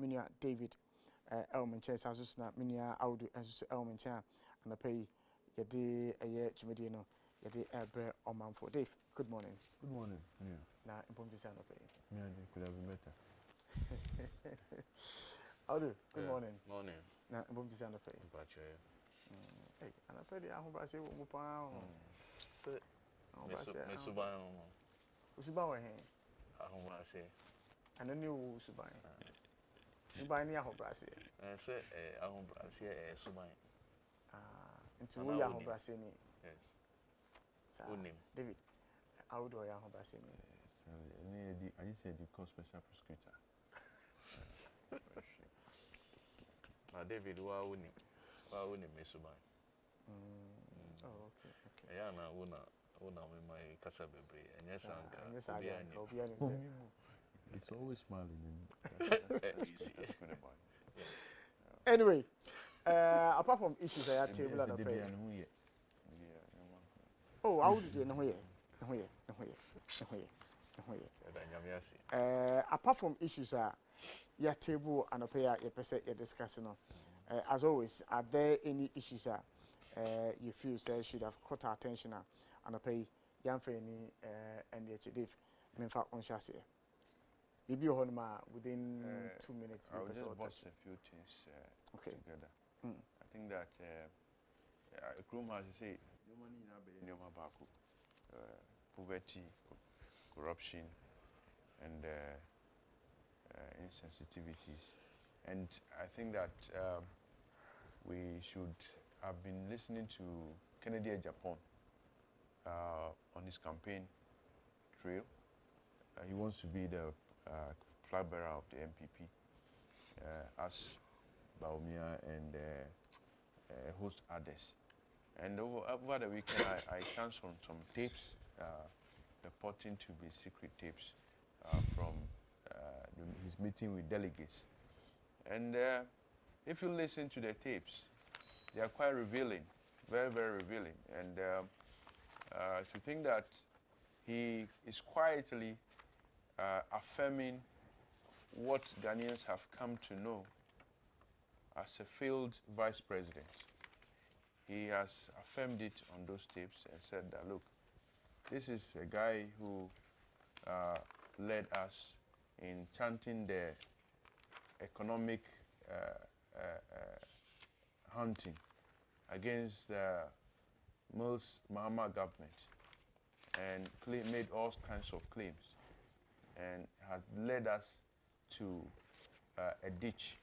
Minia David Elmenche Sazusna Minia Audu Ensus Elmenche and a pay Yadi a year Chimedino Yadi Ebre Omanfo. Dave, good morning. Good morning. Yeah. Now important to pay. Yeah, could have been better. Audu, good morning. Morning. Now important to pay. Hey, and I pay the Ahobasi Mupa. Sit. Misuban. Usubawa. Ahobasi. And a new Subai. Subai near Hobrasi. And say, Ahobasi, Subai. Into Yahobrasini. Yes. David, how do I Yahobrasini? I just said you call special prosecutor. David, why wouldn't Misubai? Oh, okay. Yeah, now, una my Casabebre, and yes, it's always smiling. Anyway, apart from issues, I had table and a pay. Oh, how did you know apart from issues, your table and a pair, your person you're discussing. As always, are there any issues you feel should have caught our attention and a pay young Fanny and the HDF? In fact, on chassis. Maybe within 2 minutes. I'll just bust a few things together. I think that Chrome has to say, poverty, corruption, and insensitivities. And I think that we should have been listening to Kennedy Agyapong on his campaign trail. He wants to be the flag bearer of the MPP, as Baumia and host others. And over the weekend, I chanced on some tapes reporting to be secret tapes from his meeting with delegates. And if you listen to the tapes, they are quite revealing, very, very revealing. And to think that he is quietly affirming what Ghanaians have come to know as a failed vice president. He has affirmed it on those tapes and said that, look, this is a guy who led us in chanting the economic hunting against the Mahama government and made all kinds of claims and had led us to a ditch.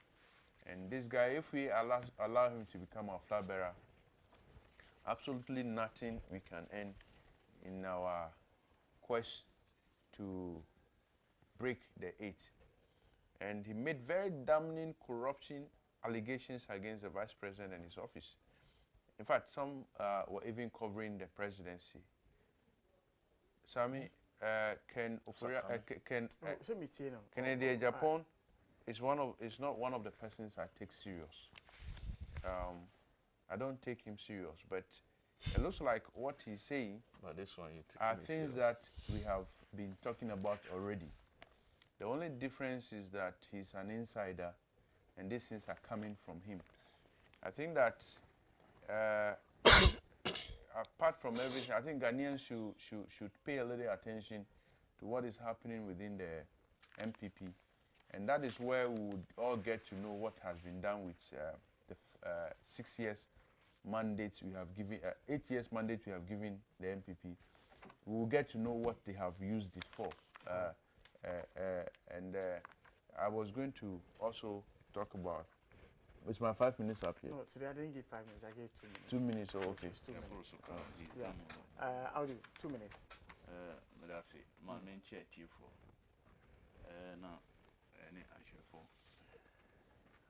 And this guy, if we allow him to become our flag bearer, absolutely nothing we can earn in our quest to break the eight. And he made very damning corruption allegations against the vice president and his office. In fact, some were even covering the presidency. Sami, Kennedy Agyapong is not one of the persons I take serious. I don't take him serious, but it looks like what he's saying but this one you take are things serious that we have been talking about already. The only difference is that he's an insider and these things are coming from him. I think that apart from everything, I think Ghanaians should pay a little attention to what is happening within the MPP. And that is where we would all get to know what has been done with the 6 years mandate we have given, 8 years mandate we have given the MPP. We will get to know what they have used it for. And I was going to also talk about, it's my 5 minutes up here. No, today I didn't give 5 minutes, I gave 2 minutes. 2 minutes, oh, okay. It's 2 minutes. Yeah. I'll do 2 minutes. That's it. My main chair, T4. Now, any actual for.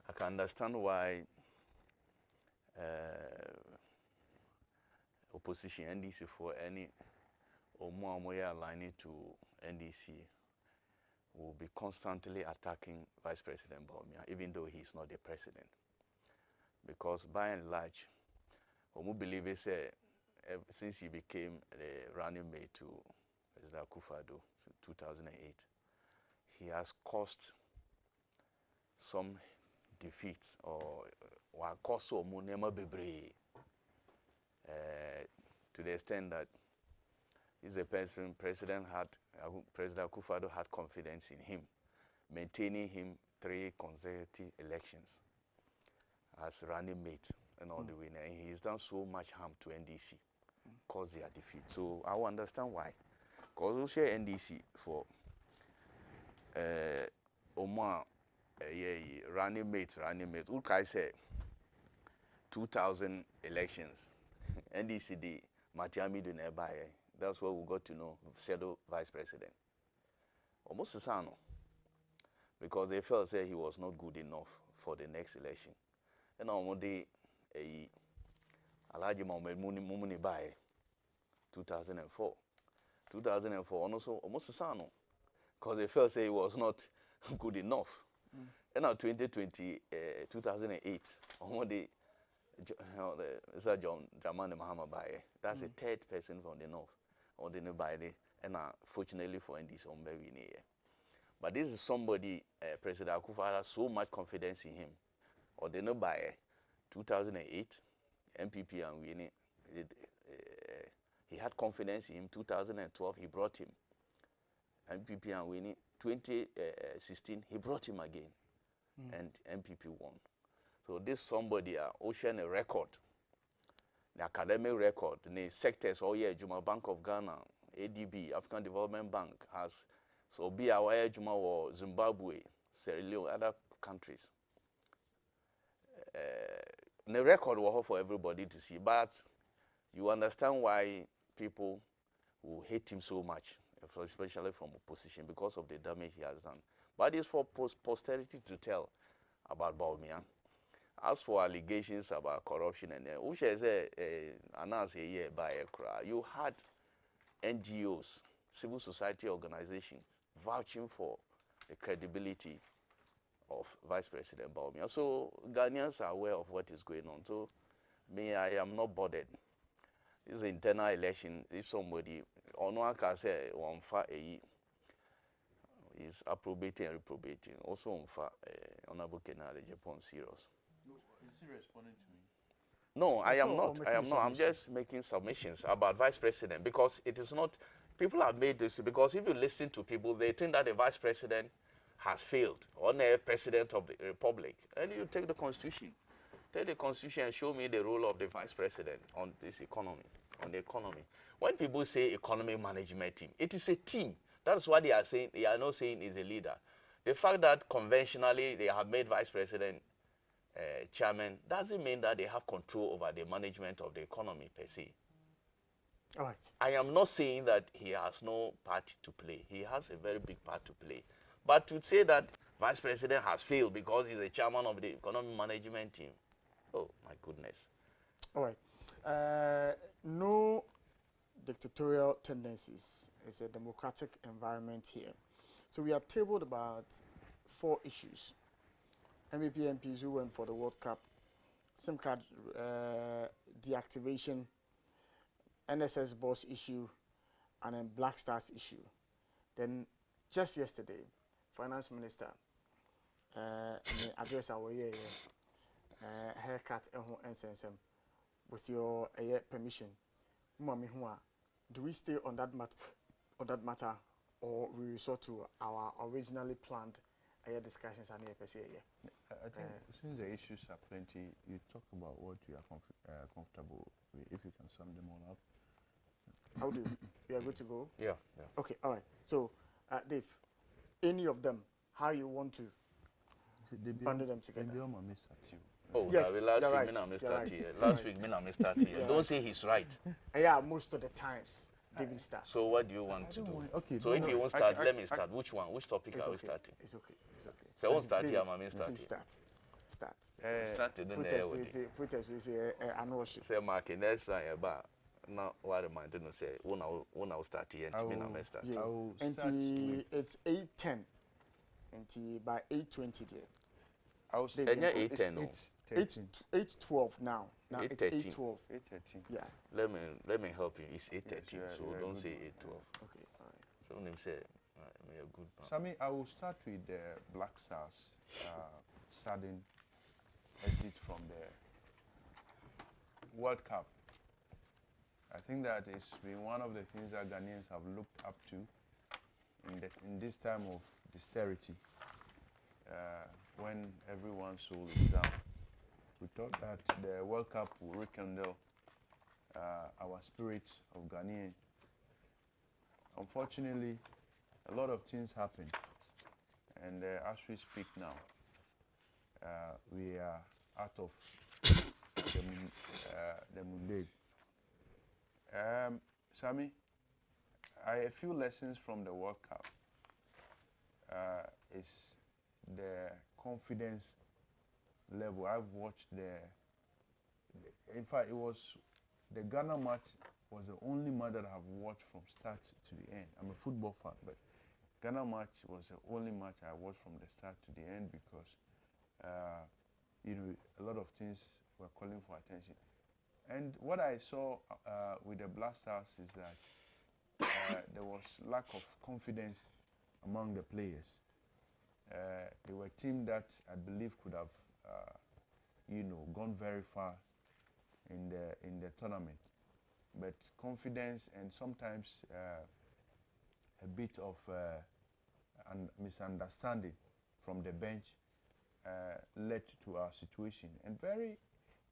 I can understand why opposition NDC for any or more aligning to NDC will be constantly attacking Vice President Baumia, even though he's not the president. Because by and large, we believe since he became the running mate to President Akufo-Addo in 2008, he has cost some defeats or cause or munema bebre to the extent that he's a person President Akufo-Addo had confidence in him, maintaining him 3 consecutive elections as running mate and all the winner. And he's done so much harm to NDC, cause their defeat. So I will understand why. Because we share NDC for running mate. Who can say 2000 elections? NDC the Matiami do nearby. That's what we got to know. Shadow Vice President. Almost the same. Because they felt say he was not good enough for the next election. And on the Alhaji Mohamed Mumuni Baye 2004. 2004 also almost the same. Because they felt say he was not good enough. And now 2020, 2008, on the Mr. John Dramani Mahama Baye. That's the 3rd person from the north. On the Baye, and fortunately for NDC on Bewini. But this is somebody President Akufo has so much confidence in him. Or the Baye 2008, MPP and winning. He had confidence in him. 2012, he brought him. MPP and winning. 2016, he brought him again. And MPP won. So this somebody ocean a record. The academic record, the sectors all year, Juma Bank of Ghana, ADB, African Development Bank has so be our Juma or Zimbabwe, Sierra Leone, other countries. The record was for everybody to see, but you understand why people will hate him so much, especially from opposition, because of the damage he has done. But it's for posterity to tell about Bawumia. As for allegations about corruption, and announced a year by a cry, you had NGOs, civil society organizations, vouching for the credibility of Vice President Bawumia. So Ghanaians are aware of what is going on. So I am not bothered. This is an internal election. If somebody, or no one can say, one fa is approbating and reprobating. Also on fa Honorable Kennedy Agyapong serious. Is he responding to me? No, I am not. I am not. I'm just making submissions about Vice President because it is not. People have made this because if you listen to people, they think that the Vice President has failed or the President of the Republic. And you take the Constitution. Take the Constitution and show me the role of the Vice President on this economy, on the economy. When people say economy management team, it is a team. That's what they are saying. They are not saying is a leader. The fact that conventionally they have made Vice President chairman doesn't mean that they have control over the management of the economy per se. All right. I am not saying that he has no part to play. He has a very big part to play. But to say that Vice President has failed because he's a chairman of the economic management team, oh my goodness. All right. No dictatorial tendencies. It's a democratic environment here. So we have tabled about 4 issues. MEP MPs who went for the World Cup, SIM card deactivation, NSS boss issue, and then Black Stars issue. Then just yesterday, Finance Minister address our haircut and sensem. With your permission, do we stay on that matter, or we resort to our originally planned discussions and I think since the issues are plenty, you talk about what you are comfortable with. If you can sum them all up. How do you are good to go? Yeah. Okay, all right. So, Dave, any of them, how you want to bundle them together? Oh, yes, last week, right. Last week, Mr. T. Don't say he's right. Yeah, most of the times, David starts. So what do you want to do? Okay. So if you won't start, let me start. Which one? Which topic are we starting? It's okay. So I won't start here, Mami start here. Start. Start to do the Put us with a notion. Say, Mark, next time, now what am I doing to say? When I will start here, and start. It's 8:10. And by 8:20 there. I was 8:10. 8:12 now. Now it's 8:12. 8:13. Yeah. Let me help you. It's 8:13, so don't say 8:12. Okay, all right. So name say, a good man. Sammy, I will start with the Black Stars sudden exit from the World Cup. I think that it's been one of the things that Ghanaians have looked up to in this time of austerity, when everyone's soul is down. We thought that the World Cup will rekindle our spirit of Ghanaian. Unfortunately, a lot of things happened, and as we speak now, we are out of the Munde. Sammy, a few lessons from the World Cup is the confidence level. I've watched in fact, it was the Ghana match was the only match that I've watched from start to the end. I'm a football fan, but Ghana match was the only match I watched from the start to the end because, a lot of things were calling for attention. And what I saw with the Black Stars is that there was lack of confidence among the players. They were a team that I believe could have, gone very far in the tournament, but confidence and sometimes a bit of misunderstanding from the bench led to our situation. And very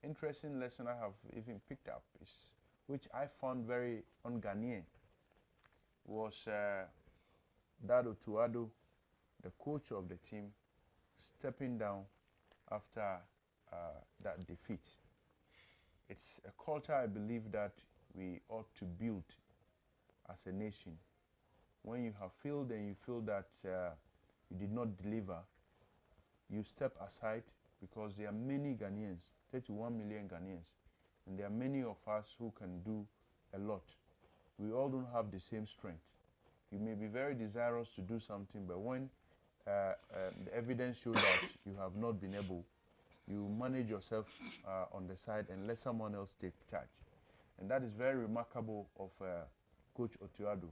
interesting lesson I have even picked up is, which I found very un-Ghanaian, was Dado Tuado, the coach of the team, stepping down after that defeat. It's a culture I believe that we ought to build as a nation. When you have failed and you feel that you did not deliver, you step aside, because there are many Ghanaians, 31 million Ghanaians, and there are many of us who can do a lot. We all don't have the same strength. You may be very desirous to do something, but when the evidence shows that you have not been able, you manage yourself on the side and let someone else take charge. And that is very remarkable of Coach Otuado.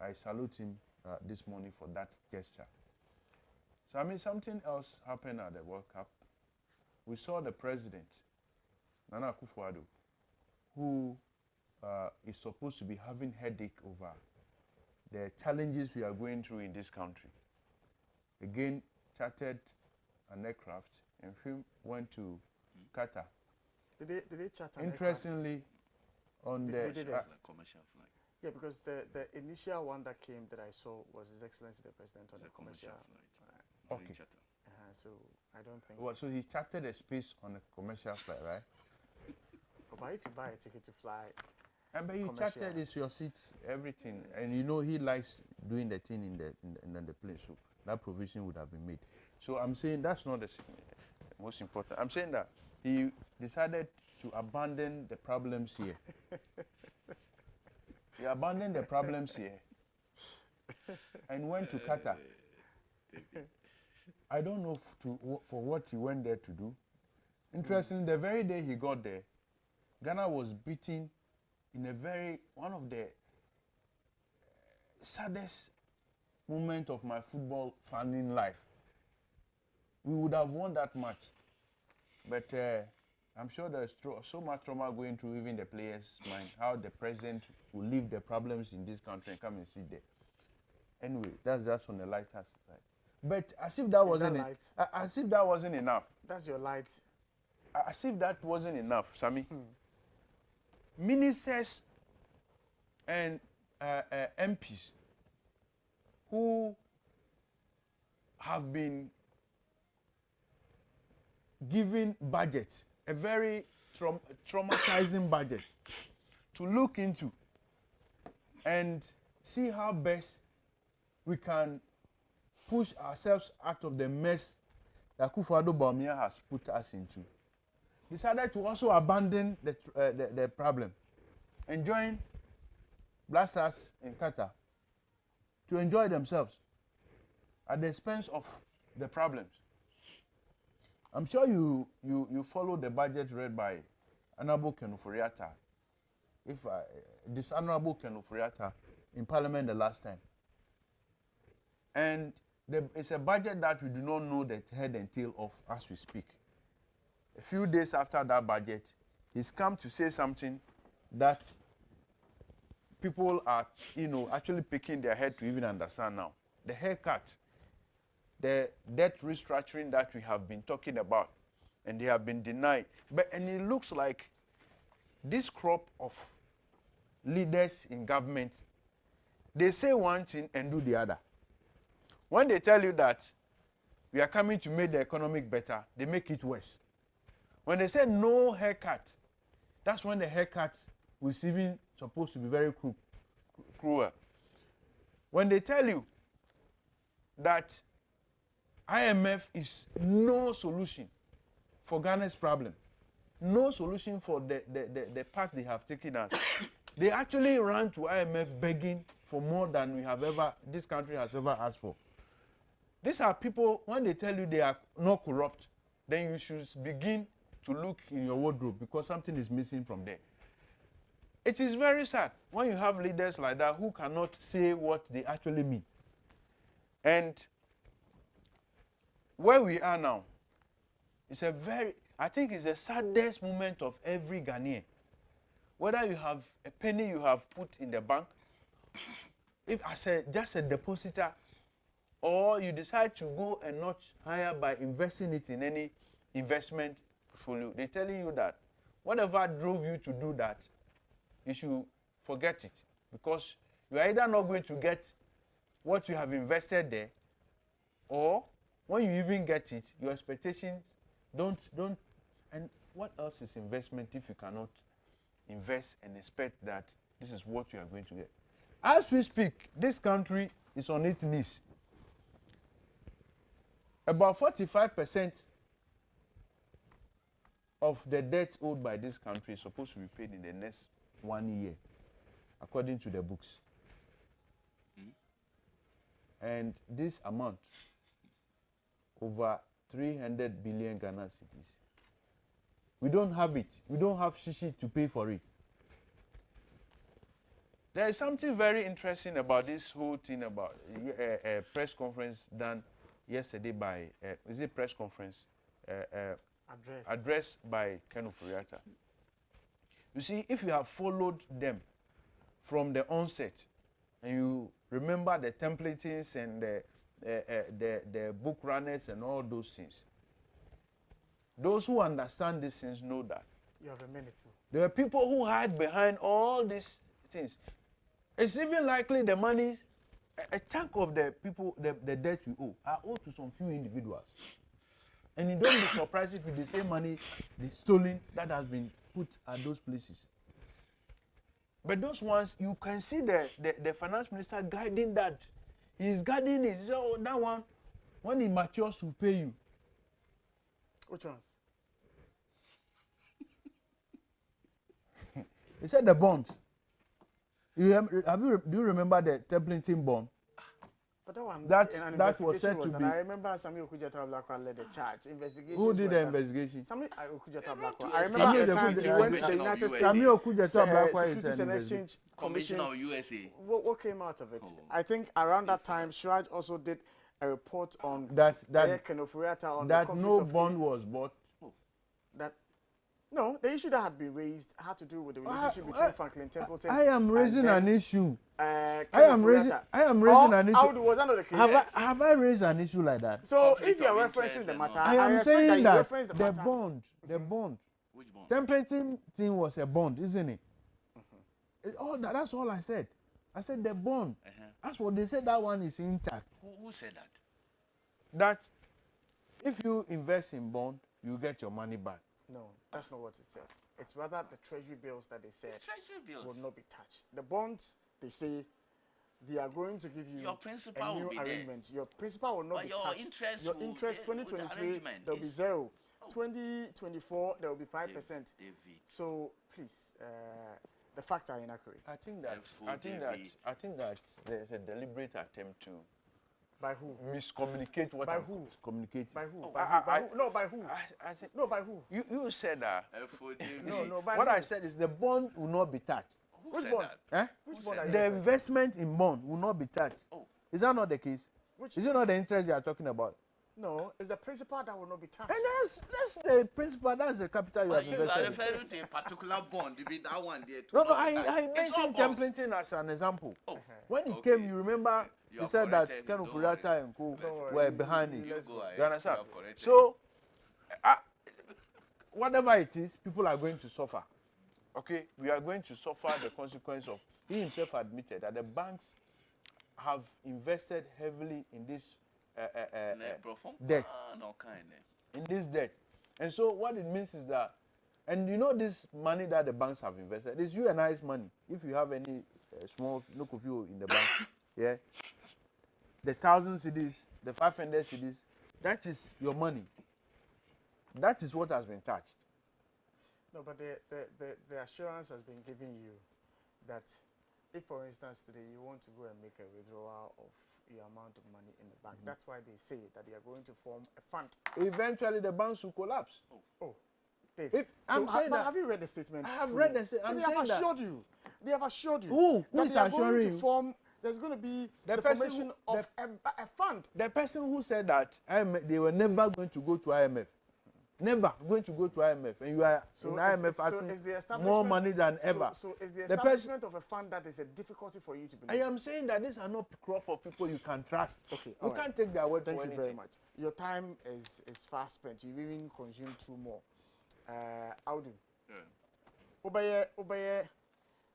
I salute him this morning for that gesture. So, I mean, something else happened at the World Cup. We saw the president, Nana Akufo-Addo, who is supposed to be having headache over the challenges we are going through in this country. Again, chartered an aircraft and him went to Qatar. Did they charter an Interestingly, on They the did commercial flight. Yeah, because the initial one that came that I saw was His Excellency the President on It's a commercial flight. Okay. So I don't think. Well, so he chartered a space on a commercial flight, right? But if you buy a ticket to fly, But you commercial. chartered is your seat, everything, and you know he likes doing the thing in the plane, so that provision would have been made. So I'm saying that's not the most important. I'm saying that he decided to abandon the problems here. He abandoned the problems here and went to Qatar. I don't know for what he went there to do. Interestingly, the very day he got there, Ghana was beaten in one of the saddest moment of my football fanning life. We would have won that match, but I'm sure there's so much trauma going through even the players' mind, how the president will leave the problems in this country and come and sit there. Anyway, that's just on the lighter side. But as if that wasn't as if that wasn't enough. That's your light. As if that wasn't enough, Sammy. Ministers and MPs who have been given budget, a very traumatizing budget, to look into and see how best we can push ourselves out of the mess that Akufo-Addo Bawumia has put us into. Decided to also abandon the problem and join Black Stars in Qatar to enjoy themselves at the expense of the problems. I'm sure you follow the budget read by Honorable Ken Ofori-Atta, this Honorable Ken Ofori-Atta in Parliament the last time. And it's a budget that we do not know the head and tail of as we speak. A few days after that budget, he's come to say something that people are, actually picking their head to even understand now. The haircut, the debt restructuring that we have been talking about, and they have been denied. And it looks like this crop of leaders in government, they say one thing and do the other. When they tell you that we are coming to make the economic better, they make it worse. When they say no haircut, that's when the haircut was even supposed to be very cruel. When they tell you that IMF is no solution for Ghana's problem, no solution for the path they have taken us, they actually ran to IMF begging for more than this country has ever asked for. These are people, when they tell you they are not corrupt, then you should begin to look in your wardrobe because something is missing from there. It is very sad when you have leaders like that who cannot say what they actually mean. And where we are now, I think it's the saddest moment of every Ghanaian. Whether you have a penny you have put in the bank, if just a depositor, or you decide to go a notch higher by investing it in any investment portfolio, they're telling you that whatever drove you to do that, you should forget it, because you are either not going to get what you have invested there, or when you even get it, your expectations don't. And what else is investment if you cannot invest and expect that this is what you are going to get? As we speak, this country is on its knees. About 45% of the debt owed by this country is supposed to be paid in the next 1 year, according to the books. And this amount, over 300 billion Ghana cedis, we don't have it. We don't have shishi to pay for it. There is something very interesting about this whole thing about a press conference done yesterday by, is it press conference? Address by Kennedy Agyapong. You see, if you have followed them from the onset, and you remember the templatings and the book runners and all those things, those who understand these things know that. You have a minute. There are people who hide behind all these things. It's even likely the money, a chunk of the people, the debt you owe, are owed to some few individuals. And you don't be surprised if the same money is stolen that has been put at those places. But those ones, you can see the finance minister guiding that. He's guiding it. So that one, when it matures, will pay you. Which ones? He said the bonds. Do you remember the Templeton bond? But that one, that was said to be. I remember Samuel Okudzeto Ablakwa led the charge. Investigation. Who did the investigation? Samuel Okudzeto Ablakwa. I remember at the time he went to the United States. Samuel Okudzeto Ablakwa is Securities and Exchange Commission of USA. What came out of it? Oh. I think around that time, Shraj also did a report on that no bond was bought. No, the issue that had been raised had to do with the relationship between Franklin Templeton. I am raising an issue. I am raising an issue. Was that not the case? Have I raised an issue like that? So if you are referencing the matter, I am saying that the bond. Which bond? Templeton thing was a bond, isn't it? That's all I said. I said the bond. That's what they said. That one is intact. Who said that? That if you invest in bond, you get your money back. No, that's not what it said. It's rather the treasury bills that they said will not be touched. The bonds, they say, they are going to give you your principal a new arrangement. Your principal will not be touched. Your interest 2023, there will be 0. 2024, there will be 5%. So please, the facts are inaccurate. I think that there's a deliberate attempt to. By who? Miscommunicate what by I'm who? Communicate. By who? By who? No, by who? I think, no, by who? You said that. No, by what who? I said is the bond will not be touched. Which bond? Eh? Which bond are you the investment in bond will not be touched. Oh. Is that not the case? Is it not the interest you are talking about? No, it's the principal that will not be taxed. And that's the principal, that's the capital you have You are invested. referring to a particular bond, be that one there. No, I mentioned Templeton as an example. Oh, when he okay. came, you remember, You he have said that corrected Ken me, don't Ofuriatta and Co worry. were behind it. You go ahead. You understand? You have corrected So, whatever it is, people are going to suffer. Okay, we are going to suffer the consequence of. He himself admitted that the banks have invested heavily in this debt. In this debt, and so what it means is that, and you know, this money that the banks have invested is you and I's money. If you have any small look of you in the bank, yeah, the 1,000 cedis, the 500 cedis, that is your money. That is what has been touched. No, but the assurance has been given you that if, for instance, today you want to go and make a withdrawal of your amount of money in the bank, that's why they say that they are going to form a fund. Eventually, the banks will collapse. Oh, Dave. If I'm saying that, have you read the statement? I have fully? read the statement. They have assured you. They have assured you. Who that is they are assuring going you? to form. There's going to be the formation of a fund. The person who said that they were never going to go to IMF. Never going to go to IMF, and you are in IMF asking more money than ever. So is the establishment of a fund that is a difficulty for you to believe? I am saying that these are not crop of people you can trust. Okay, you can't take their word for anything. Thank you very much. Your time is fast spent. You've even consumed 2 more. Audu. Obeye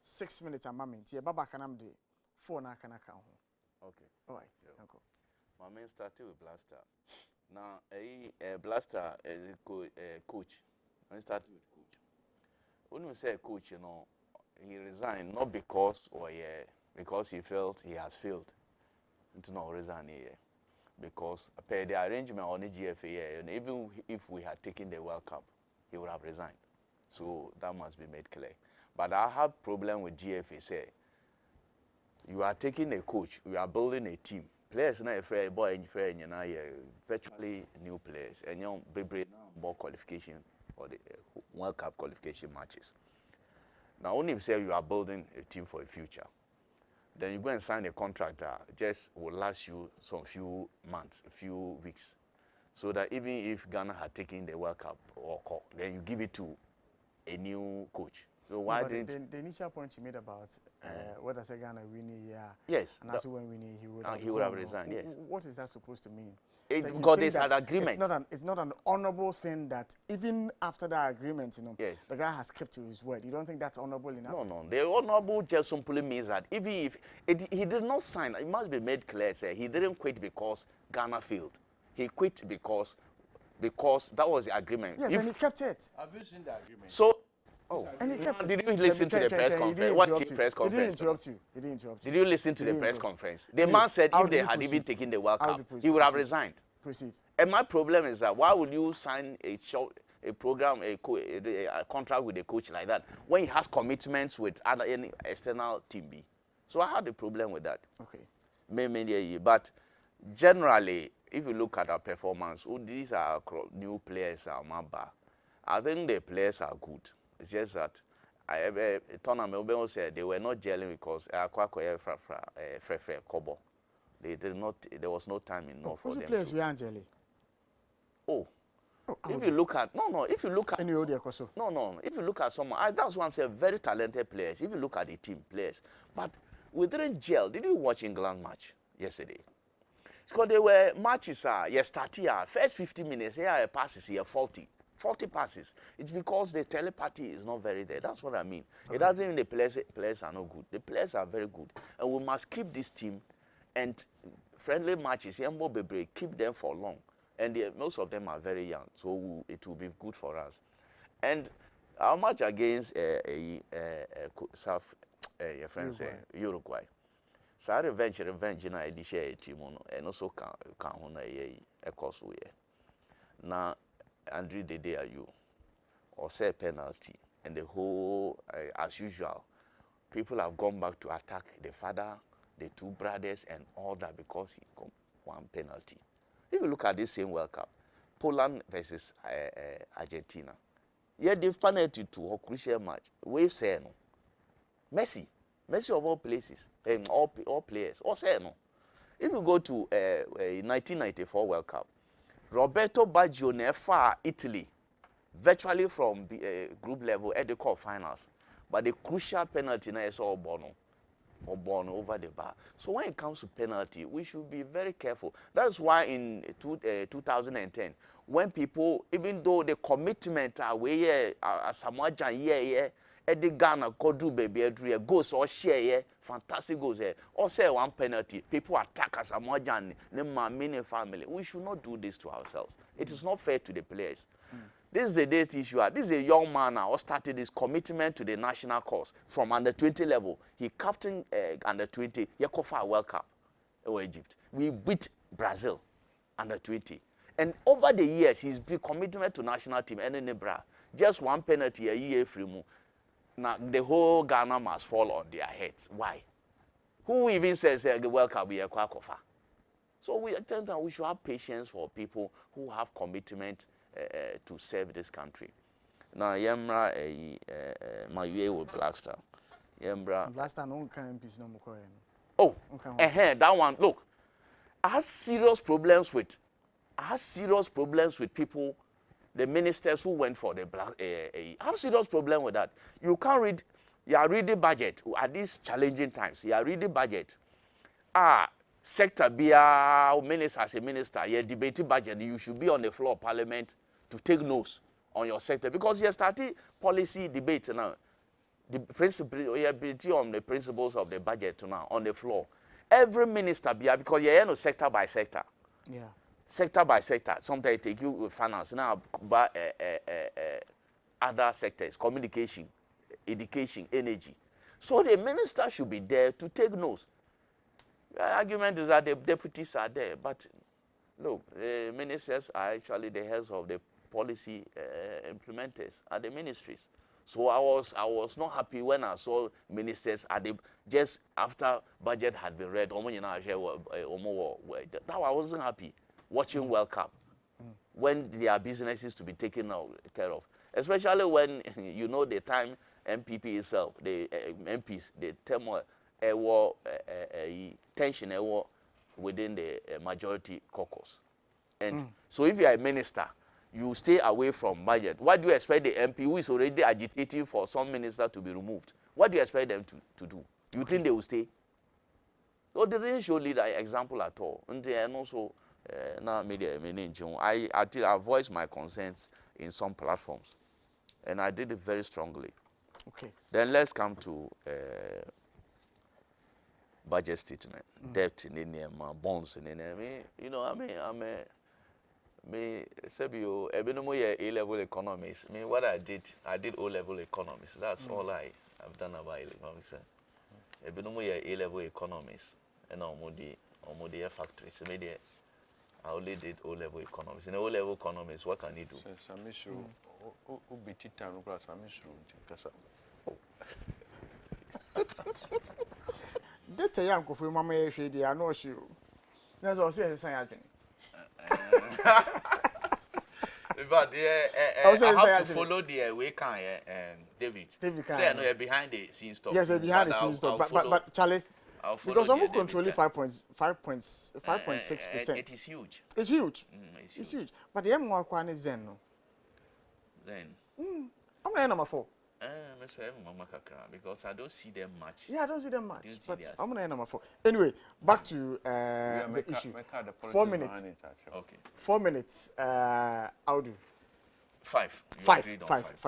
6 minutes a moment. Yeah, Baba Kanam de 4 na kana ka ho. Okay. All right. Uncle. My man started with Blaster. Now, Blaster is a coach. I started with coach. When we say coach, you know, he resigned not because because he felt he has failed. To not resign here, because per the arrangement on the GFA, and even if we had taken the World Cup, he would have resigned. So that must be made clear. But I have problem with GFA. Say you are taking a coach, you are building a team. Players na fair boy and fair and virtually new players and young baby more qualification or the World Cup qualification matches. Now only if say you are building a team for a future, then you go and sign a contract that just will last you some few months, a few weeks, so that even if Ghana had taken the World Cup or call, then you give it to a new coach. So why didn't the initial point you made about what I said Ghana winning, yes, and also when winning he would have resigned. Yes. What is that supposed to mean? Because there's an agreement. It's not an honorable thing that even after that agreement, yes, the guy has kept to his word. You don't think that's honorable enough? No. The honorable just simply means that even if he did not sign, it must be made clear. Say he didn't quit because Ghana failed. He quit because that was the agreement. Yes, and he kept it. Have you seen the agreement? So. Oh, and he kept did you listen to the press conference? What press conference? He didn't interrupt you. Did you listen to the press conference? The man said if they had even taken the World Cup, he would have resigned. Proceed. And my problem is that why would you sign a program, a contract with a coach like that when he has commitments with any external team B? So I had a problem with that. Okay. But generally, if you look at our performance, these are new players. I think the players are good. It's just that tournament said they were not gelling because Kobo. They did not. There was no time enough for them. Players we aren't jelly. If you look at if you look at any if you look at someone, that's why I'm saying very talented players. If you look at the team players, but we didn't gel. Did you watch England match yesterday? Because there were matches. Yesterday, first 50 minutes, here passes here 40 passes. It's because the telepathy is not very there. That's what I mean. Okay. It doesn't mean the players are not good. The players are very good, and we must keep this team. And friendly matches, keep them for long. And most of them are very young, so it will be good for us. And our match against your friends Uruguay. So revenge na edi share team and also can hona a course we. Now Andre Dede Ayu or say penalty, and the whole as usual, people have gone back to attack the father, the 2 brothers, and all that because he got 1 penalty. If you look at this same World Cup, Poland versus Argentina, the penalty to a crucial match. We say no. Messi of all places and all players, all say no. If you go to 1994 World Cup, Roberto Baggio never Italy, virtually from the group level at the quarterfinals. But the crucial penalty now is all Bono over the bar. So when it comes to penalty, we should be very careful. That's why in 2010, when people, even though the commitment are way Samoa Eddie Ghana Kodu baby Edria goals or share fantastic goals here. Or say one penalty, people attack us Samoa Jan, many family. We should not do this to ourselves. It is not fair to the players. This is a date issue. This is a young man now who started his commitment to the national cause from under 20 level. He captained under 20 Yakofa World Cup in Egypt. We beat Brazil under 20. And over the years, he's been commitment to national team and Nebra. Just one penalty a year free move. Now the whole Ghana must fall on their heads. Why? Who even says the World Cup we are Kwakofa? So we should have patience for people who have commitment to serve this country. Now, Yemra, my way with Blackstar. Yemra. Blackstar, no can be no more. Oh, that one. Look, I have serious problems with people, the ministers who went for the black. I have serious problem with that. You can't read. You are reading budget at these challenging times. You are reading budget. Sector be a minister as a minister. You debating budget. You should be on the floor of Parliament to take notes on your sector because you started policy debate now. The principle, you are on the principles of the budget now on the floor. Every minister be because you know sector by sector. Yeah. Sector by sector. Sometimes take you with finance now, but other sectors, communication, education, energy. So the minister should be there to take notes. The argument is that the deputies are there, but look, the ministers are actually the heads of the policy implementers at the ministries. So I was not happy when I saw ministers at the just after budget had been read. That I wasn't happy watching World Cup when there are businesses to be taken care of, especially when you know the time MPP itself, the MPs, the turmoil, tension within the majority caucus. And so if you are a minister, you stay away from budget. What do you expect the MP who is already agitating for some minister to be removed? What do you expect them to do? You think they will stay? So they didn't show leader example at all. And also, I voiced my concerns in some platforms. And I did it very strongly. Okay. Then let's come to budget statement, debt in India, bonds in India. Sebio, A-level economics. What I did O-level economics. That's all I have done about economics. A-level economics. And Omodi factories. I only did O-level economics. In O-level economics, what can you do? Data young for Mamma, I know she. That's all say But I have to follow the way can David. Say no behind the scenes stuff. Yes, behind the scenes stuff. But Charlie, because I'm controlling 5.6%. It is huge. It's huge. It's huge. But the M one is Zen. Then. I'm number 4. Because I don't see them much. Yeah, I don't see them much. But I'm gonna number 4. Anyway, back to the issue. 4 minutes. Okay. 4 minutes. I'll do. 5. Five.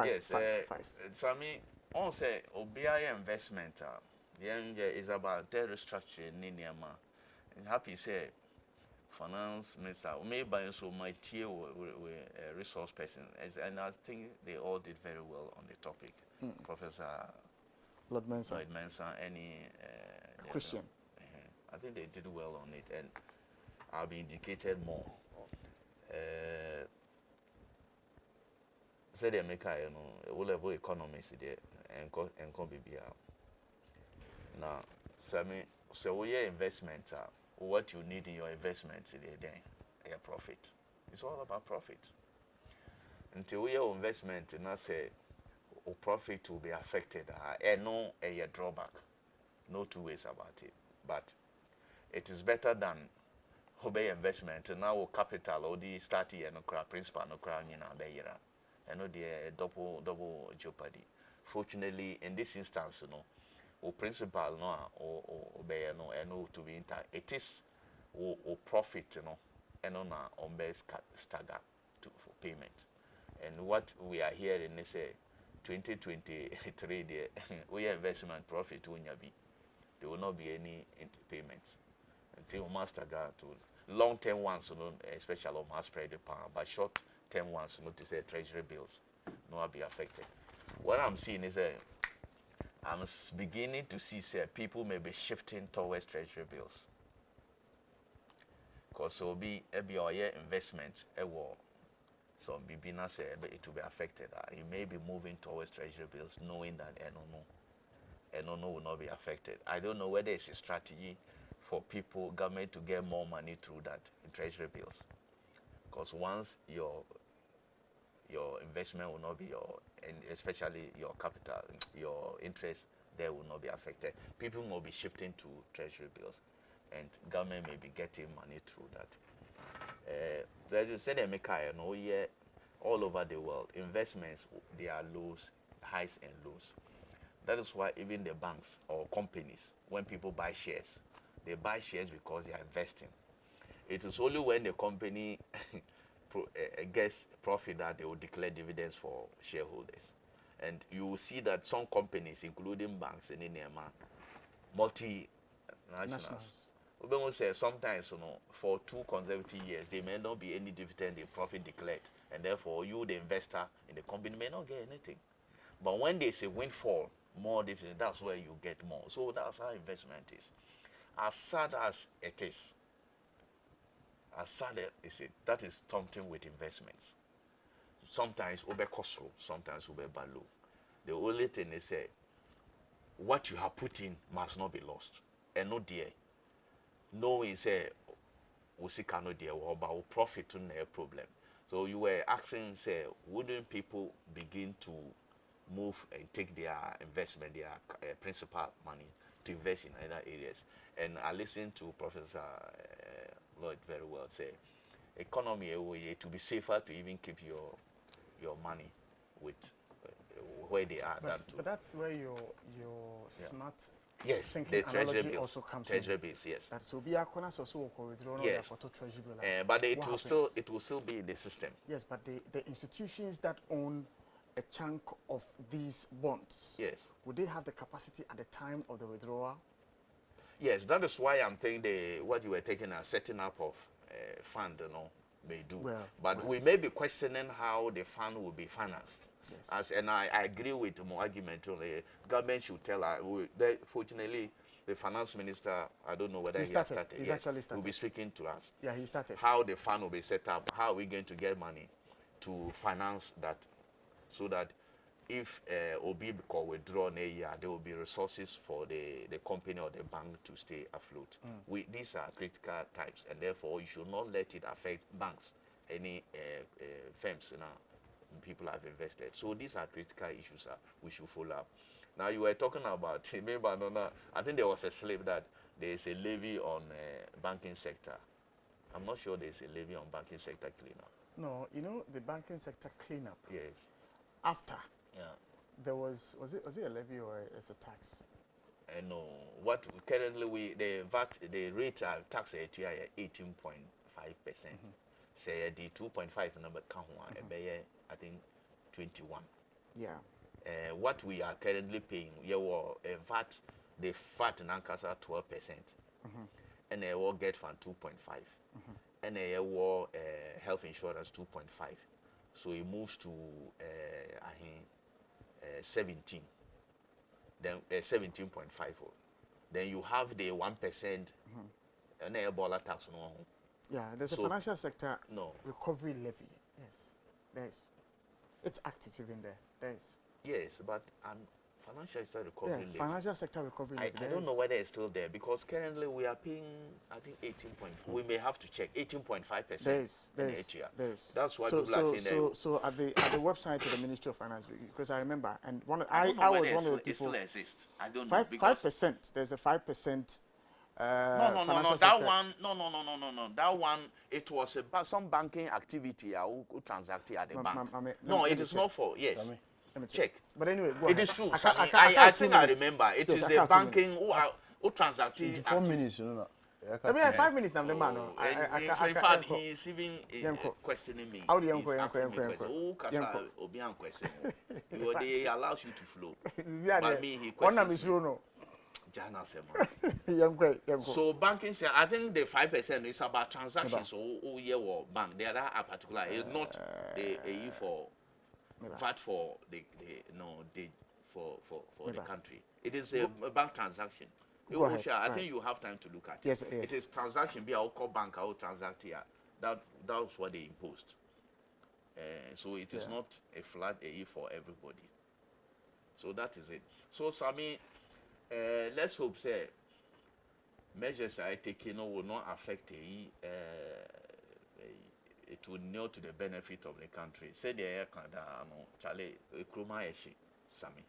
Yes. 5. So I mean, on say OBI investment. Is about debt restructuring in Niama. And happy say finance minister maybe so my tier with resource person, and I think they all did very well on the topic. Professor Lord Mensa, any Christian. I think they did well on it, and I'll be indicated more. Say they make O-level economics there and BBR. Now, so we investment. What you need in your investment then a profit. It's all about profit. Until your investment not say profit will be affected and no a drawback. No two ways about it. But it is better than obey investment now capital or the start here no cra principal no cra nyina be yira and no the double jeopardy. Fortunately in this instance no o principal no or obey no and no to be inter it is o profit no and on base stagger to for payment. And what we are hearing is a 2023 the we investment profit will be there will not be any payments until master got to long-term ones, especially on mass spread the power, but short-term ones, notice treasury bills, no will be affected. What I'm seeing is I'm beginning to see people may be shifting towards treasury bills, because it will be a year investment, so beginner say it will be affected. You may be moving towards treasury bills, knowing that no will not be affected. I don't know whether it's a strategy for people, government to get more money through that in treasury bills. Because once your investment will not be and especially your capital, your interest there will not be affected. People will be shifting to treasury bills, and government may be getting money through that. As you said, all over the world, investments, there are lows, highs and lows. That is why even the banks or companies, when people buy shares, they buy shares because they are investing. It is only when the company gets profit that they will declare dividends for shareholders. And you will see that some companies, including banks in India, multinationals, we will say sometimes, for 2 consecutive years, there may not be any dividend in profit declared, and therefore you, the investor in the company, may not get anything. But when they say windfall, more dividend, that's where you get more. So that's how investment is. As sad as it is, that is something with investments. Sometimes ube cost low, sometimes ube bad low. The only thing is what you have put in must not be lost. And no dear. No is we see cannot dear about profit to no problem. So you were asking, wouldn't people begin to move and take their investment, their principal money to invest in other areas? And I listened to Professor Lloyd very well say, economy to be safer to even keep your money with where they are. But that's where your smart yes, thinking the treasury analogy bills, also comes treasury in. bills, yes. That so be a corner so withdraw yes. treasury bill. But it will still be in the system. Yes, but the institutions that own a chunk of these bonds, yes, would they have the capacity at the time of the withdrawal? Yes, that is why I'm thinking what you were taking as setting up of fund, may do. But we may be questioning how the fund will be financed. Yes. And I agree with my argument. Government should tell us. Fortunately, the finance minister, I don't know whether he has started. He's actually started. Will be speaking to us. Yeah, he started. How the fund will be set up. How are we going to get money to finance that, so that if Obi because withdraw in a year, there will be resources for the company or the bank to stay afloat. These are critical times, and therefore you should not let it affect banks, any firms, people have invested. So these are critical issues we should follow up. Now you were talking about, I think there was a slip that there is a levy on banking sector. I'm not sure there is a levy on banking sector cleanup. No, the banking sector cleanup. Yes. After. Yeah. There was it a levy or it's a tax? No. What currently the rate of tax at 18.5%. Say the 2.5 number count I think 21. Yeah. What we are currently paying, VAT, the VAT in Ankasa 12%, and they will get from 2.5, and they will health insurance 2.5. So it moves to 17, then 17.5. Then you have the 1%, and a baller tax no. Yeah, there's a financial sector recovery levy. Yes, there is. It's active in there. There is. Yes, but financial sector recovery levy. Financial sector recovery levy. I don't know whether it's still there, because currently we are paying, I think 18.4. We may have to check 18.5%. There is. That's why people are saying. So at the website of the Ministry of Finance, because I remember, and I was one of the people. It still exists. I don't know. 5%. There's a 5% No. financial That sector. one, no. That one, it was some banking activity who transacted at the bank. No, it is not for, yes. Let me Check. But anyway, go It ahead. is true. I Sammy. can't I have 2 think I minutes. remember. It Yes, is I the can't have 2 banking minutes. who transacted. 24 minutes, you know. I mean, 5 minutes, I'm the man. Oh, I in fact, he's even questioning me. How do you He's asking me questions. Oh, Kasa, Obian question. They allows you to flow. But me, he questions me. Jana Sema. So banking, I think the 5% is about transactions or year or bank. The other are particular. It's not a for VAT for for the country. It is a bank transaction. Go ahead. I think you have time to look at it. Yes. It is transaction. Be our call bank. Our transact here. That's what they imposed. So it is not a flat AE for everybody. So that is it. So Sammy, let's hope say measures I taken will not affect AE. It will not to the benefit of the country. Say the air Canada, no, Charlie, Kroma Eshi, Sammy.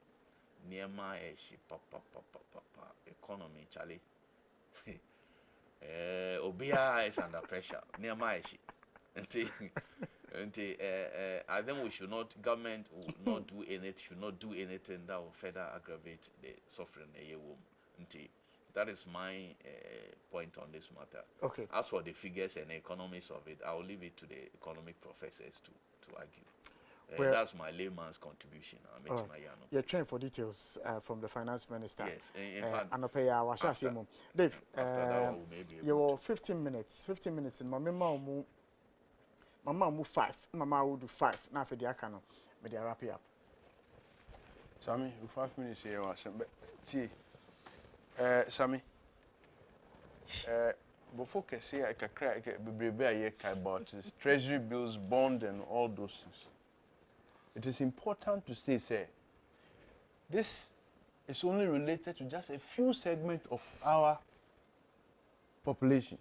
Niema Eshi, papa, economy, Charlie. Obia is under pressure. Niema Eshi. I think we should not, government will not do anything, should not do anything that will further aggravate the suffering. That is my point on this matter. Okay. As for the figures and the economics of it, I will leave it to the economic professors to argue. Well, that's my layman's contribution. You're trying for details from the finance minister. Yes, in fact, Dave, you were 15 minutes. 15 minutes in my mama will 5. Mama will do 5. Now for the akano, but they wrap it up. Sammy, 5 minutes here. See, Sammy. Before I say I can cry, about treasury bills, bond, and all those things. It is important to say, this is only related to just a few segments of our population.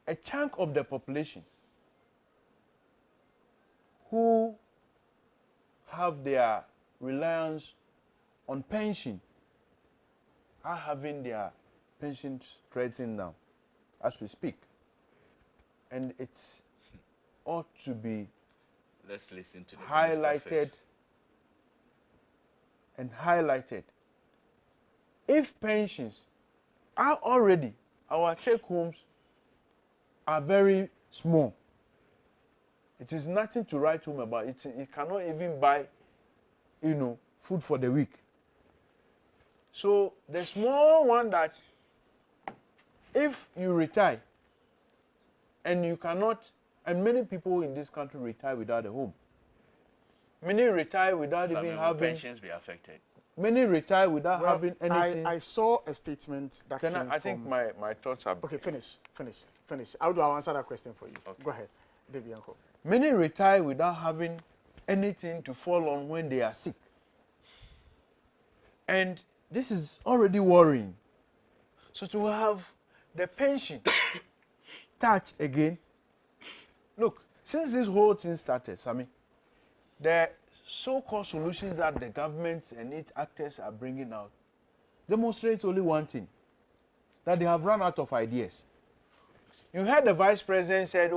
A chunk of the population who have their reliance on pension are having their pensions threatened now as we speak. And it's ought to be let's listen to the highlighted and highlighted. If pensions are already, our take homes are very small. It is nothing to write home about. It cannot even buy, food for the week. So the small one that if you retire and you cannot, and many people in this country retire without a home. Many retire without even having pensions be affected. Many retire without having anything. I saw a statement that came from... I think my thoughts are... Okay, finish. How do I answer that question for you? Okay. Go ahead, David Uncle. Many retire without having anything to fall on when they are sick. And this is already worrying. So to have the pension touch again, look, since this whole thing started, Sammy, the so-called solutions that the government and its actors are bringing out demonstrates only one thing, that they have run out of ideas. You heard the vice president said,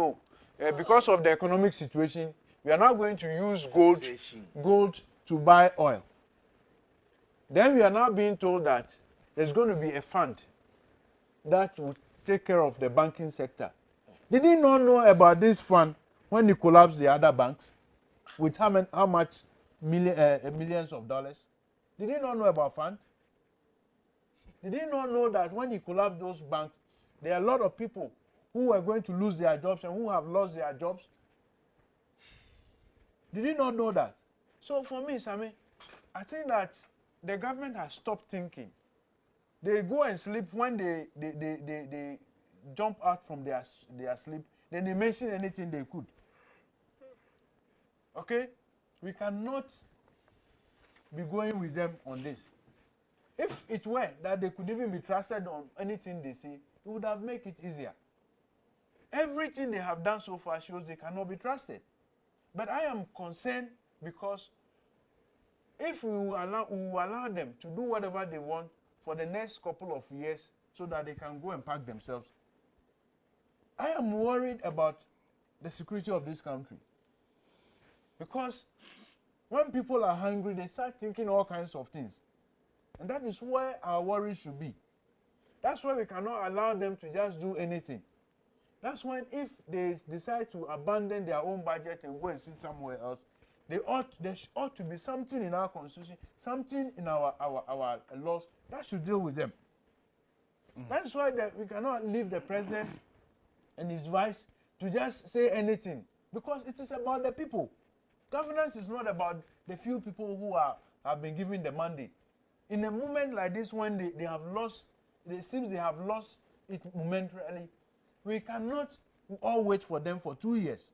because of the economic situation, we are now going to use gold to buy oil. Then we are now being told that there's going to be a fund that will take care of the banking sector. Did he not know about this fund when he collapsed the other banks with how much millions of dollars? Did he not know about fund? Did he not know that when he collapsed those banks, there are a lot of people who were going to lose their jobs and who have lost their jobs? Did he not know that? So for me, Sammy, I think that the government has stopped thinking. They go and sleep when they jump out from their sleep, then they mention anything they could. Okay? We cannot be going with them on this. If it were that they could even be trusted on anything they say, it would have made it easier. Everything they have done so far shows they cannot be trusted. But I am concerned because if we will allow them to do whatever they want for the next couple of years so that they can go and pack themselves. I am worried about the security of this country. Because when people are hungry, they start thinking all kinds of things. And that is where our worry should be. That's why we cannot allow them to just do anything. That's when if they decide to abandon their own budget and go and sit somewhere else, there ought to be something in our constitution, something in our laws that should deal with them. That's why we cannot leave the president and his vice to just say anything, because it is about the people. Governance is not about the few people who have been given the mandate. In a moment like this, when they have lost, it seems they have lost it momentarily, we cannot all wait for them for 2 years.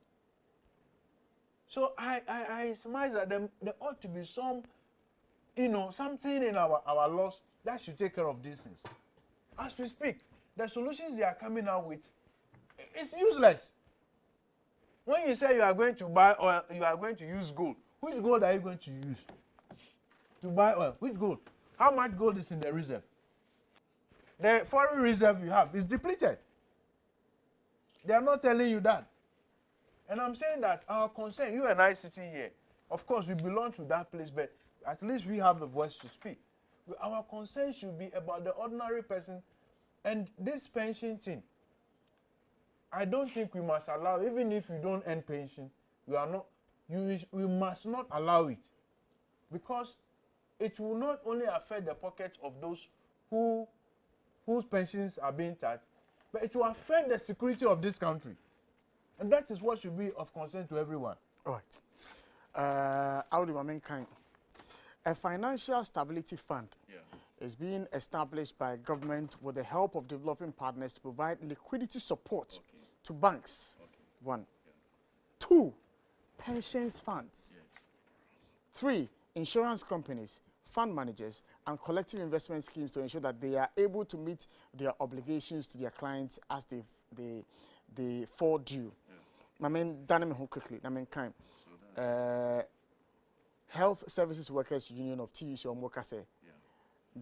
So I surmise that there ought to be some, something in our laws that should take care of these things. As we speak, the solutions they are coming out with, it's useless. When you say you are going to buy oil, you are going to use gold. Which gold are you going to use to buy oil? Which gold? How much gold is in the reserve? The foreign reserve you have is depleted. They are not telling you that. And I'm saying that our concern, you and I sitting here, of course we belong to that place, but at least we have the voice to speak. Our concern should be about the ordinary person. And this pension thing, I don't think we must allow, even if you don't earn pension, we must not allow it. Because it will not only affect the pockets of those whose pensions are being touched, but it will affect the security of this country. And that is what should be of concern to everyone. All right. A financial stability fund is being established by government with the help of developing partners to provide liquidity support to banks. 1. 2. Pensions funds. 3. Insurance companies, fund managers, and collective investment schemes to ensure that they are able to meet their obligations to their clients as they fall due. I mean, quickly. I mean, Health Services Workers Union of TUC or Mokase,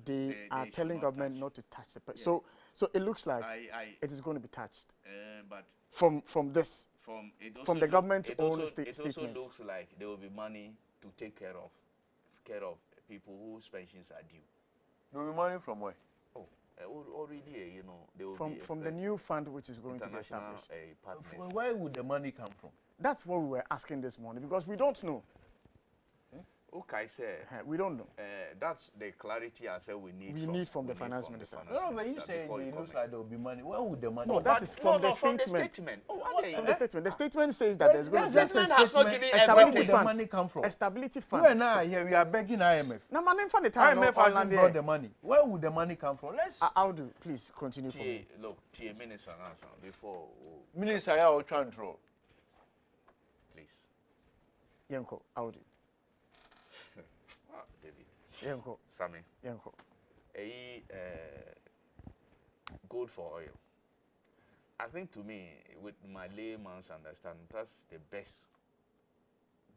they are telling government not to touch the pension. So it looks like it is going to be touched. But from the government's own statement. It also looks like there will be money to take care of people whose pensions are due. There will be money from where? Already, there will be from the new fund which is going to be established. Where would the money come from? That's what we were asking this morning, because we don't know. Okay, sir. We don't know. That's the clarity I said we need from the finance minister. No, but you say it looks like there will be money. Where would the money come from? No, that is from the statement. From the statement. The statement says that there's going to be a stability fund. Money come from? A stability fund. You and I here, we are begging IMF. No, IMF hasn't brought the money. Where would the money come from? I'll do. Please continue for me. Look, Minister, before. Minister, I will try and draw. Please. Yanko, I'll do. David. Yanko. Sammy. Yanko. Gold for oil. I think to me, with my layman's understanding, that's the best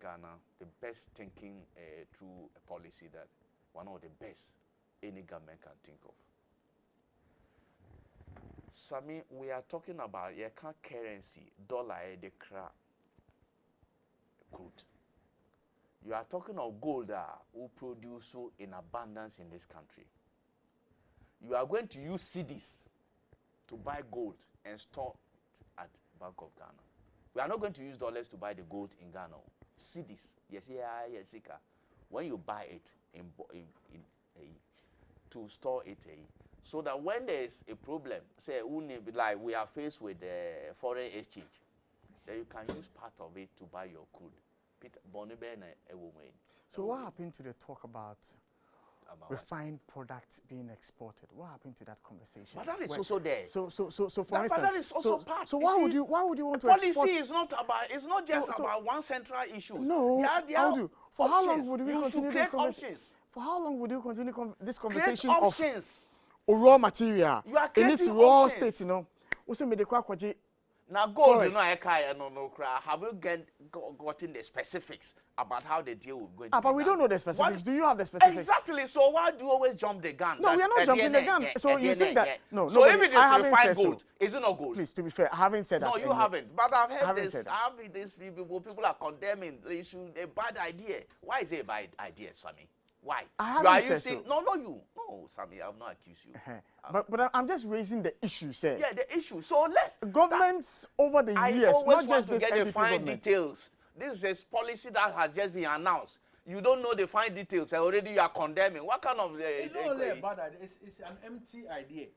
Ghana, the best thinking through a policy that one of the best any government can think of. Sammy, we are talking about currency, dollar, the crude. You are talking of gold who produce so in abundance in this country. You are going to use cedis to buy gold and store it at Bank of Ghana. We are not going to use dollars to buy the gold in Ghana. Cedis, yes, when you buy it to store it, so that when there is a problem, say like we are faced with foreign exchange, then you can use part of it to buy your crude. So what happened to the talk about refined products being exported? What happened to that conversation? But that is also there. So for instance, but that is also part. So why would you want to policy export? Is not about. It's not just about one central issue. No. For how long would we continue this conversation? For how long would you continue this conversation of raw material in its raw state? We say Now, gold, you Forex. know, have you gotten the specifics about how the deal will go? But we don't know the specifics. Do you have the specifics? Exactly. So why do you always jump the gun? No, we are not jumping the gun. So you think that no? So if it is refined refined gold, is it not gold? Please, to be fair, I haven't said that. No, you haven't. But I've heard this. Said I've heard this. People are condemning the issue. A bad idea. Why is it a bad idea, Sammy? Why? I haven't said so. No, Sammy. I'm not accused you. But I'm just raising the issue, sir. Yeah, the issue. So let's. Governments over the years, not just this get the NDP fine government. details. This is a policy that has just been announced. You don't know the fine details. Already you are condemning. What kind of? It's not only a bad idea. It's an empty idea.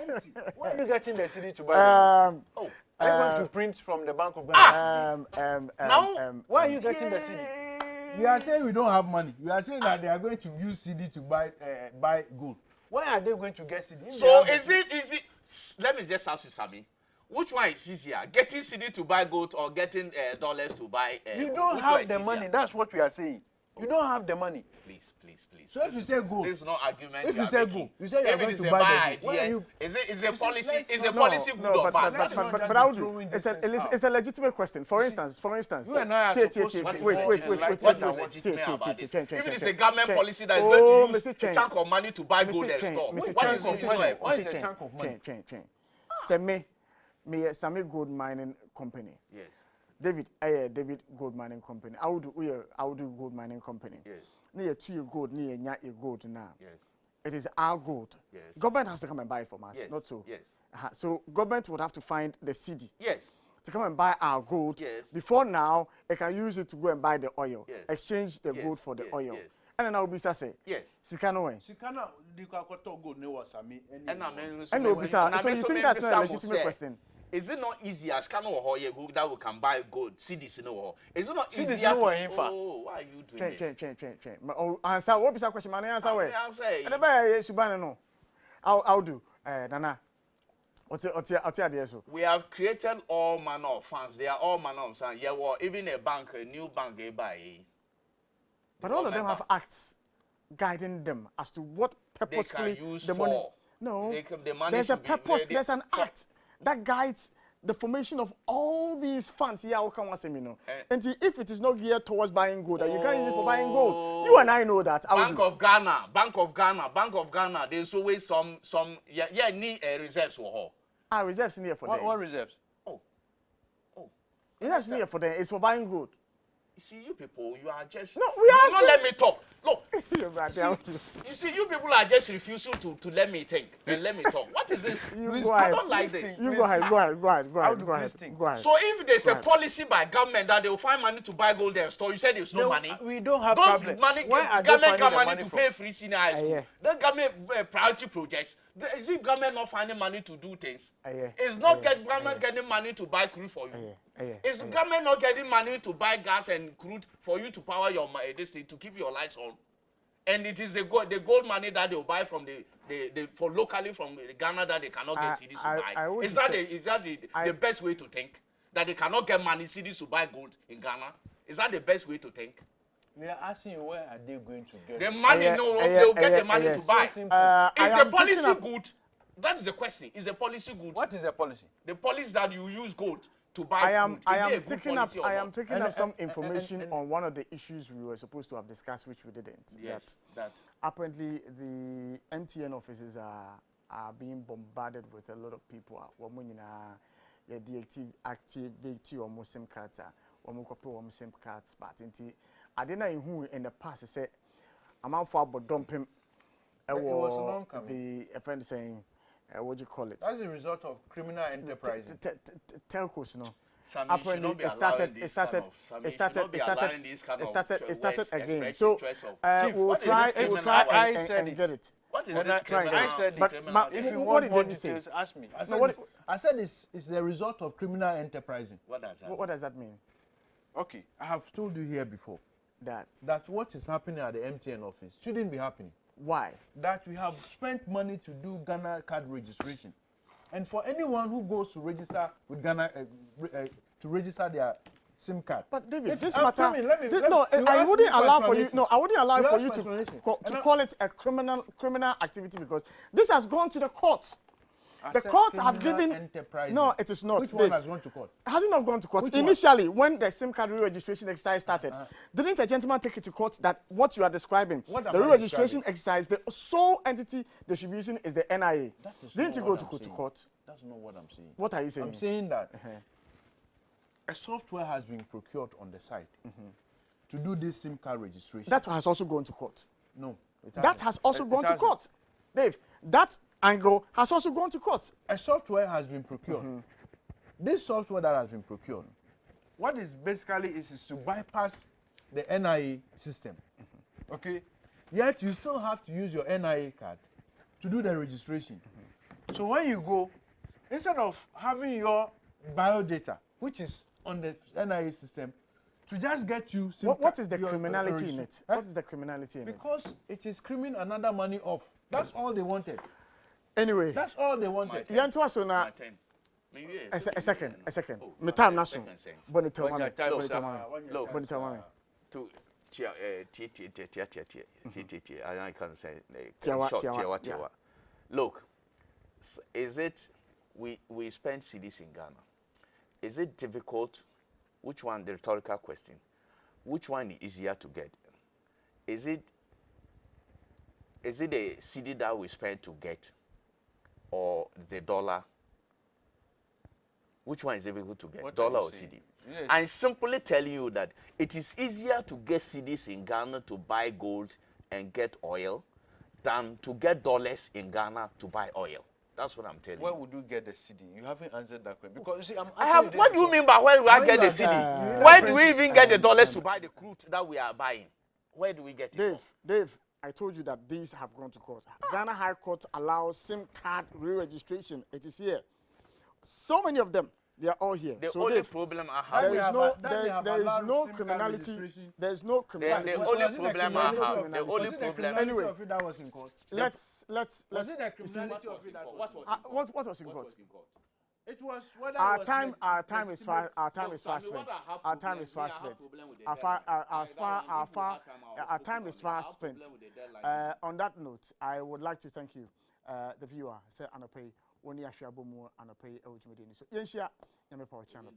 Empty. Why are you getting the city to buy? Are you going to print from the Bank of Ghana? Now, why are you getting the city? You are saying we don't have money. You are saying that they are going to use CD to buy gold. Why are they going to get CD? So is it? Let me just ask you, Sammy. Which one is easier, getting CD to buy gold or getting dollars to buy? You don't have the money. That's what we are saying. You don't have the money. Please. So if you say gold, this is not argument. if you say gold, you say you're going to buy the gold. Is a policy? Is a policy good or bad? But I'll do. It's a legitimate question. For instance. You and I are supposed to wait. Even it's a government policy that is going to use a chunk of money to buy gold and store. What is a chunk of money? Say me Sammy Gold Mining Company. Yes. David Gold Mining Company. I would do Gold Mining Company. Yes. Near 2 gold, near your gold now. Yes. It is our gold. Yes. Government has to come and buy it from us, not so. Yes. So government would have to find the CD. Yes. To come and buy our gold. Yes. Before now, they can use it to go and buy the oil. Yes. Exchange the gold for the oil. Yes. And then I will be say. Yes. Sikano way. Sikana, the gold ne was Sami. And no, so you think that's a legitimate question? Is it not easier as can that we can buy gold CDs in all? Is it not easier? Oh, why are you doing Train. Oh, answer what is that question? Man, answer way. And the buy Subana no. I'll do. Nana. What's the so? We have created all manner of funds. They are all manner of funds. Yeah, well, even a new bank they buy. But all of them have acts guiding them as to what purposefully the money. No, there's a purpose. There's an act that guides the formation of all these funds. Yeah, and if it is not geared towards buying gold, you can't use it for buying gold. You and I know that. Bank of Ghana. There's always some need reserves for her. Reserves near for them. What reserves? Reserves near for them. It's for buying gold. You see, you people, you are just... No, we are not let me talk. Look, you see, you people are just refusing to let me think and let me talk. What is this? I don't like this. You go ahead. Go ahead. So if there's a policy by government that they will find money to buy gold and store, you said there's no money? We don't have problem. Government got money to pay free senior high school. The government priority projects. Is it government not finding money to do things? It's not government getting money to buy crude for you. Is government not getting money to buy gas and crude for you to power your this thing to keep your lights on? And it is the gold money that they will buy from for locally from Ghana that they cannot get cities to buy. Is that the best way to think? That they cannot get money cities to buy gold in Ghana? Is that the best way to think? We are asking you where are they going to get the money? They'll get the money to buy. Is the policy good? That is the question. Is the policy good? What is the policy? The policy that you use gold to buy I am picking up some information on one of the issues we were supposed to have discussed, which we didn't. Yes, that apparently the MTN offices are being bombarded with a lot of people. Activate or SIM cards, or SIM cards, but I didn't know who in the past said I'm out for about dumping. The friend saying, what do you call it? That's a result of criminal enterprise. Telcos, no. Apparently, it started again. So we'll try and get it. What is this? I said, but if you want more details, ask me. I said it's a result of criminal enterprising. What does that mean? Okay, I have told you here before that what is happening at the MTN office shouldn't be happening. Why? That we have spent money to do Ghana card registration, and for anyone who goes to register with Ghana to register their SIM card. But David, this matter. I wouldn't allow for you. No, I wouldn't allow for you to call it a criminal activity because this has gone to the courts. I The said courts have criminal given. enterprise. No, it is not. Which one Dave. has gone to court? Has it not gone to court? Which one? Initially, when the SIM card re-registration exercise started, didn't a gentleman take it to court that what you are describing, What am the I re-registration describing? exercise, the sole entity distribution is the NIA. That is Didn't not you go what to I'm court? saying. To court? That's not what I'm saying. What are you saying? I'm saying that a software has been procured on the site to do this SIM card registration. That has also gone to court. No, it That hasn't. has also It gone to hasn't. court. Dave, that angle has also gone to court. A software has been procured. This software that has been procured, what is basically is to bypass the NIA system. Okay? Yet you still have to use your NIA card to do the registration. So when you go, instead of having your biodata, which is on the NIA system, to just get you What is the your criminality in it? Huh? What is the criminality in it? Because it is screaming another money off. That's all they wanted. Anyway, That's all they wanted. Yanto Asona. A second. My time now soon. Bonita mami. Bonita mami. Look, Bonita mami. to I can say Tiawa, short, tiawa, tiawa. yeah. Look, is it we spend CDs in Ghana? Is it difficult? Which one? The rhetorical question. Which one is easier to get? Is it the CD that we spend to get, or the dollar? Which one is difficult to get, What dollar are you or saying? CD? Yes. I'm simply telling you that it is easier to get CDs in Ghana to buy gold and get oil than to get dollars in Ghana to buy oil. That's what I'm telling Where you. would you get the CD? You haven't answered that question. Because you see, I'm I asking have. this What do you because- mean by where do I When get you the are CD? there, Where do we even get the dollars to buy the crude that we are buying? Where do we get it? Dave, I told you that these have gone to court. Ghana High Court allows SIM card re-registration. It is here. So many of them, they are all here. The So only Dave, problem I That have there they with is have no, a- that they have there is allowed no SIM card criminality. registration. There is no criminality. the Was only it the problem I criminality have, of- the only was it the problem. criminality Anyway. of it that was in court? Let's Was it the you see, criminality of it that was in court? what was in court? It was whether Our it was time, like- our time is fast. Our time Look, is so I fast mean, spent. what I have Our time is problem- fast me, I have spent. problem with the Our deadline. our time is fast spent. problem with the deadline. On that note, I would like to thank you, the viewer. Say Anope, Woni Ashabomu Anope Ojumedeni. So Yenshia, Yame Power Channel.